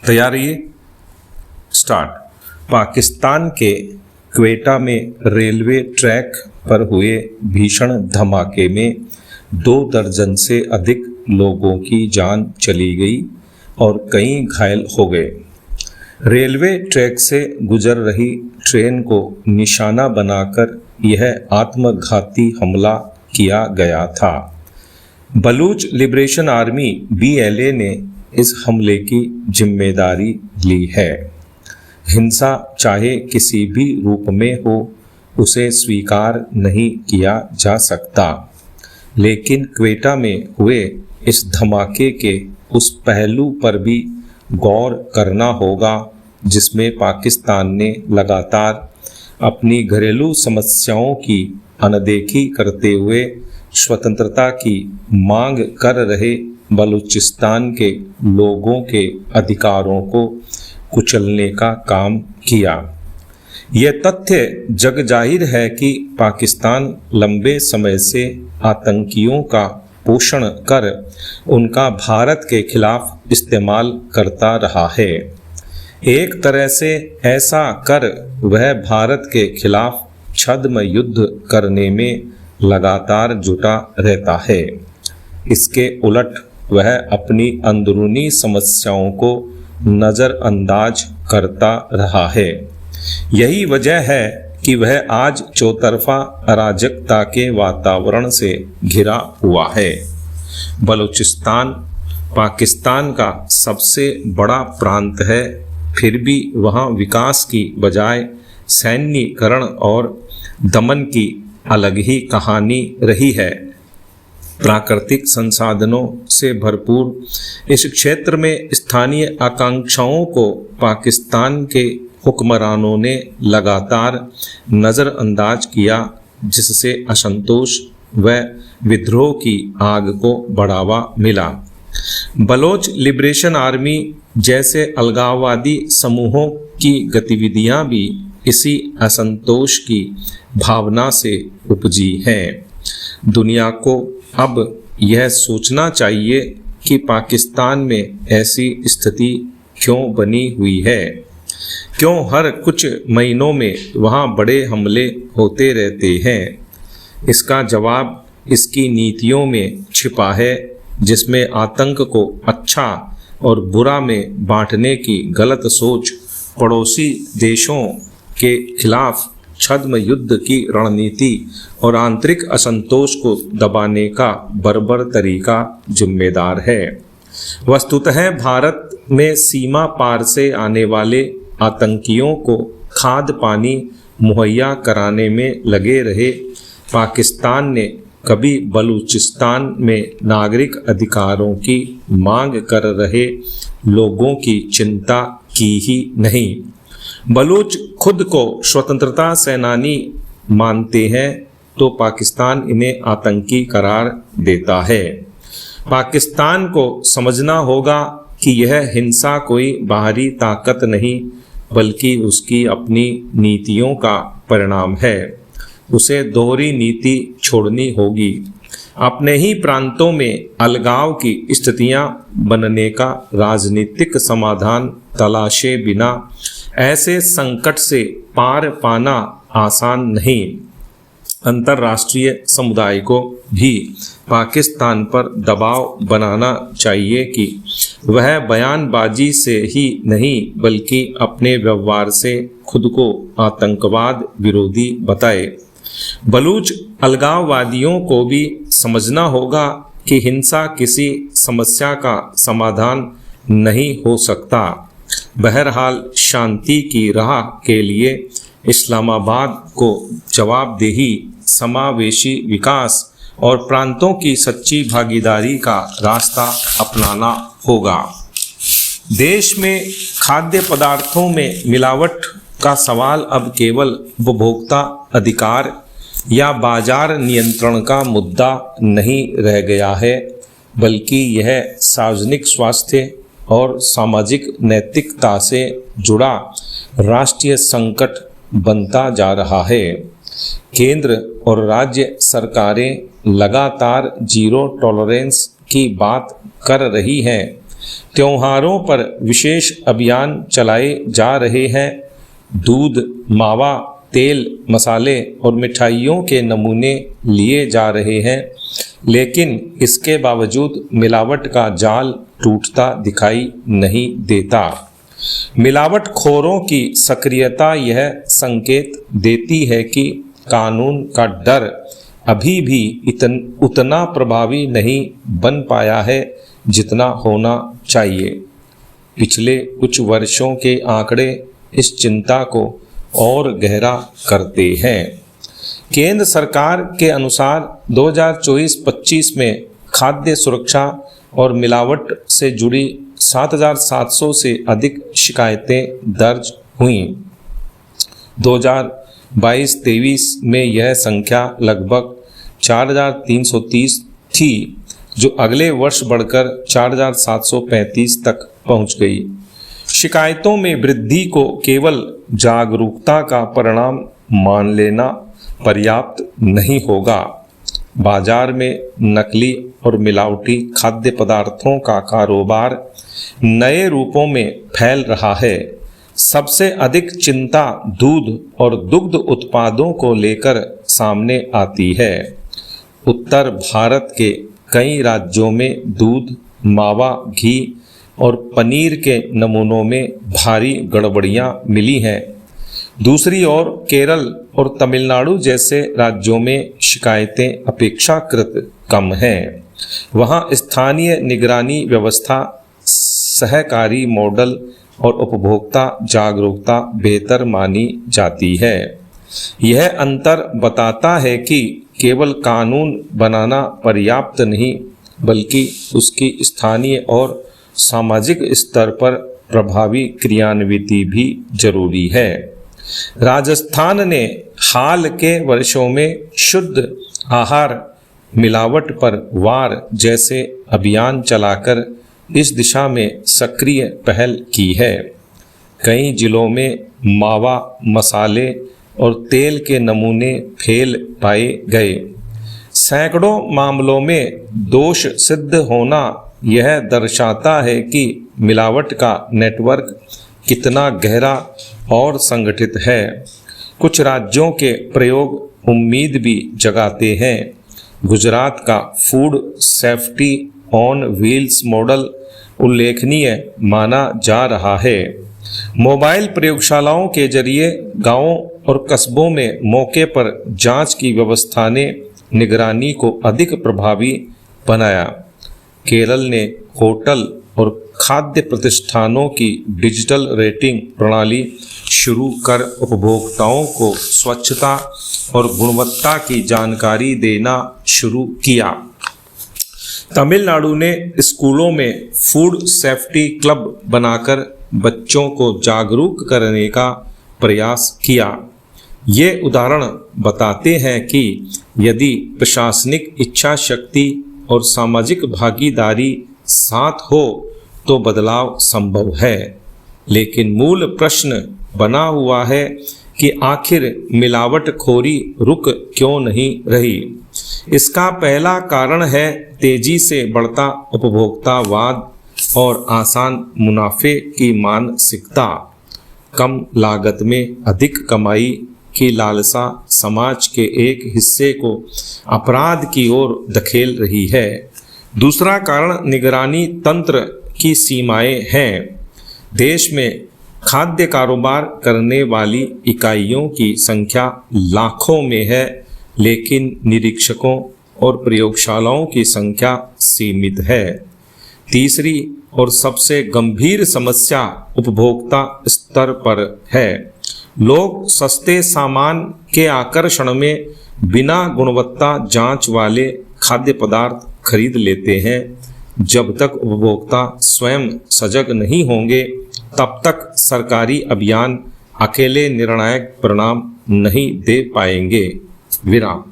तैयारी स्टार्ट। पाकिस्तान के क्वेटा में रेलवे ट्रैक पर हुए भीषण धमाके में 2 दर्जन से अधिक लोगों की जान चली गई और कई घायल हो गए। रेलवे ट्रैक से गुजर रही ट्रेन को निशाना बनाकर यह आत्मघाती हमला किया गया था। बलूच लिबरेशन आर्मी BLA ने इस हमले की जिम्मेदारी ली है। हिंसा चाहे किसी भी रूप में हो, उसे स्वीकार नहीं किया जा सकता, लेकिन क्वेटा में हुए इस धमाके के उस पहलू पर भी गौर करना होगा जिसमें पाकिस्तान ने लगातार अपनी घरेलू समस्याओं की अनदेखी करते हुए स्वतंत्रता की मांग कर रहे बलूचिस्तान के लोगों के अधिकारों को कुचलने का काम किया। यह तथ्य जग जाहिर है कि पाकिस्तान लंबे समय से आतंकियों का पोषण कर उनका भारत के खिलाफ इस्तेमाल करता रहा है। एक तरह से ऐसा कर वह भारत के खिलाफ छद्म युद्ध करने में लगातार जुटा रहता है। इसके उलट वह अपनी अंदरूनी समस्याओं को नज़रअंदाज करता रहा है। यही वजह है कि वह आज चौतरफा अराजकता के वातावरण से घिरा हुआ है। बलूचिस्तान पाकिस्तान का सबसे बड़ा प्रांत है, फिर भी वहाँ विकास की बजाय सैन्यीकरण और दमन की अलग ही कहानी रही है। प्राकृतिक संसाधनों से भरपूर इस क्षेत्र में स्थानीय आकांक्षाओं को पाकिस्तान के हुक्मरानों ने लगातार नज़रअंदाज किया, जिससे असंतोष व विद्रोह की आग को बढ़ावा मिला। बलोच लिबरेशन आर्मी जैसे अलगाववादी समूहों की गतिविधियां भी इसी असंतोष की भावना से उपजी हैं। दुनिया को अब यह सोचना चाहिए कि पाकिस्तान में ऐसी स्थिति क्यों बनी हुई है, क्यों हर कुछ महीनों में वहाँ बड़े हमले होते रहते हैं। इसका जवाब इसकी नीतियों में छिपा है, जिसमें आतंक को अच्छा और बुरा में बांटने की गलत सोच, पड़ोसी देशों के खिलाफ छद्म युद्ध की रणनीति और आंतरिक असंतोष को दबाने का बर्बर तरीका जिम्मेदार है। वस्तुतः भारत में सीमा पार से आने वाले आतंकियों को खाद्य पानी मुहैया कराने में लगे रहे पाकिस्तान ने कभी बलूचिस्तान में नागरिक अधिकारों की मांग कर रहे लोगों की चिंता की ही नहीं। बलूच खुद को स्वतंत्रता सेनानी मानते हैं तो पाकिस्तान इन्हें आतंकी करार देता है। पाकिस्तान को समझना होगा कि यह हिंसा कोई बाहरी ताकत नहीं, बल्कि उसकी अपनी नीतियों का परिणाम है। उसे दोहरी नीति छोड़नी होगी। अपने ही प्रांतों में अलगाव की स्थितियां बनने का राजनीतिक समाधान तलाशे बिना ऐसे संकट से पार पाना आसान नहीं। अंतर्राष्ट्रीय समुदाय को भी पाकिस्तान पर दबाव बनाना चाहिए कि वह बयानबाजी से ही नहीं, बल्कि अपने व्यवहार से खुद को आतंकवाद विरोधी बताए। बलूच अलगाववादियों को भी समझना होगा कि हिंसा किसी समस्या का समाधान नहीं हो सकता। बहरहाल शांति की राह के लिए इस्लामाबाद को जवाबदेही, समावेशी विकास और प्रांतों की सच्ची भागीदारी का रास्ता अपनाना होगा। देश में खाद्य पदार्थों में मिलावट का सवाल अब केवल उपभोक्ता अधिकार या बाजार नियंत्रण का मुद्दा नहीं रह गया है, बल्कि यह सार्वजनिक स्वास्थ्य और सामाजिक नैतिकता से जुड़ा राष्ट्रीय संकट बनता जा रहा है। केंद्र और राज्य सरकारें लगातार जीरो टॉलरेंस की बात कर रही हैं, त्योहारों पर विशेष अभियान चलाए जा रहे हैं। दूध, मावा, तेल, मसाले और मिठाइयों के नमूने लिए जा रहे हैं, लेकिन इसके बावजूद मिलावट का जाल टूटता दिखाई नहीं देता। मिलावटखोरों की सक्रियता यह संकेत देती है कि कानून का डर अभी भी उतना प्रभावी नहीं बन पाया है जितना होना चाहिए। पिछले कुछ वर्षों के आंकड़े इस चिंता को और गहरा करते हैं। केंद्र सरकार के अनुसार 2024-25 में खाद्य सुरक्षा और मिलावट से जुड़ी 7,700 से अधिक शिकायतें दर्ज हुईं। 2022-23 में यह संख्या लगभग 4,330 थी, जो अगले वर्ष बढ़कर 4,735 तक पहुंच गई। शिकायतों में वृद्धि को केवल जागरूकता का परिणाम मान लेना पर्याप्त नहीं होगा। बाजार में नकली और मिलावटी खाद्य पदार्थों का कारोबार नए रूपों में फैल रहा है। सबसे अधिक चिंता दूध और दुग्ध उत्पादों को लेकर सामने आती है। उत्तर भारत के कई राज्यों में दूध, मावा, घी और पनीर के नमूनों में भारी गड़बड़ियां मिली हैं। दूसरी ओर केरल और तमिलनाडु जैसे राज्यों में शिकायतें अपेक्षाकृत कम हैं। वहां स्थानीय निगरानी व्यवस्था, सहकारी मॉडल और उपभोक्ता जागरूकता बेहतर मानी जाती है। यह अंतर बताता है कि केवल कानून बनाना पर्याप्त नहीं, बल्कि उसकी स्थानीय और सामाजिक स्तर पर प्रभावी क्रियान्विति भी जरूरी है। राजस्थान ने हाल के वर्षों में शुद्ध आहार, मिलावट पर वार जैसे अभियान चलाकर इस दिशा में सक्रिय पहल की है। कई जिलों में मावा, मसाले और तेल के नमूने फेल पाए गए। सैकड़ों मामलों में दोष सिद्ध होना यह दर्शाता है कि मिलावट का नेटवर्क कितना गहरा और संगठित है। कुछ राज्यों के प्रयोग उम्मीद भी जगाते हैं। गुजरात का food safety on wheels model उल्लेखनीय माना जा रहा है। मोबाइल प्रयोगशालाओं के जरिए गांवों और कस्बों में मौके पर जांच की व्यवस्था ने निगरानी को अधिक प्रभावी बनाया। केरल ने होटल और खाद्य प्रतिष्ठानों की डिजिटल रेटिंग प्रणाली शुरू कर उपभोक्ताओं को स्वच्छता और गुणवत्ता की जानकारी देना शुरू किया। तमिलनाडु ने स्कूलों में फूड सेफ्टी क्लब बनाकर बच्चों को जागरूक करने का प्रयास किया। ये उदाहरण बताते हैं कि यदि प्रशासनिक इच्छा शक्ति और सामाजिक भागीदारी साथ हो तो बदलाव संभव है। लेकिन मूल प्रश्न बना हुआ है कि आखिर मिलावटखोरी रुक क्यों नहीं रही। इसका पहला कारण है तेजी से बढ़ता उपभोक्तावाद और आसान मुनाफे की मानसिकता। कम लागत में अधिक कमाई की लालसा समाज के एक हिस्से को अपराध की ओर धकेल रही है। दूसरा कारण निगरानी तंत्र की सीमाएं हैं। देश में खाद्य कारोबार करने वाली इकाइयों की संख्या लाखों में है, लेकिन निरीक्षकों और प्रयोगशालाओं की संख्या सीमित है। तीसरी और सबसे गंभीर समस्या उपभोक्ता स्तर पर है। लोग सस्ते सामान के आकर्षण में बिना गुणवत्ता जांच वाले खाद्य पदार्थ खरीद लेते हैं। जब तक उपभोक्ता स्वयं सजग नहीं होंगे, तब तक सरकारी अभियान अकेले निर्णायक परिणाम नहीं दे पाएंगे। विराम।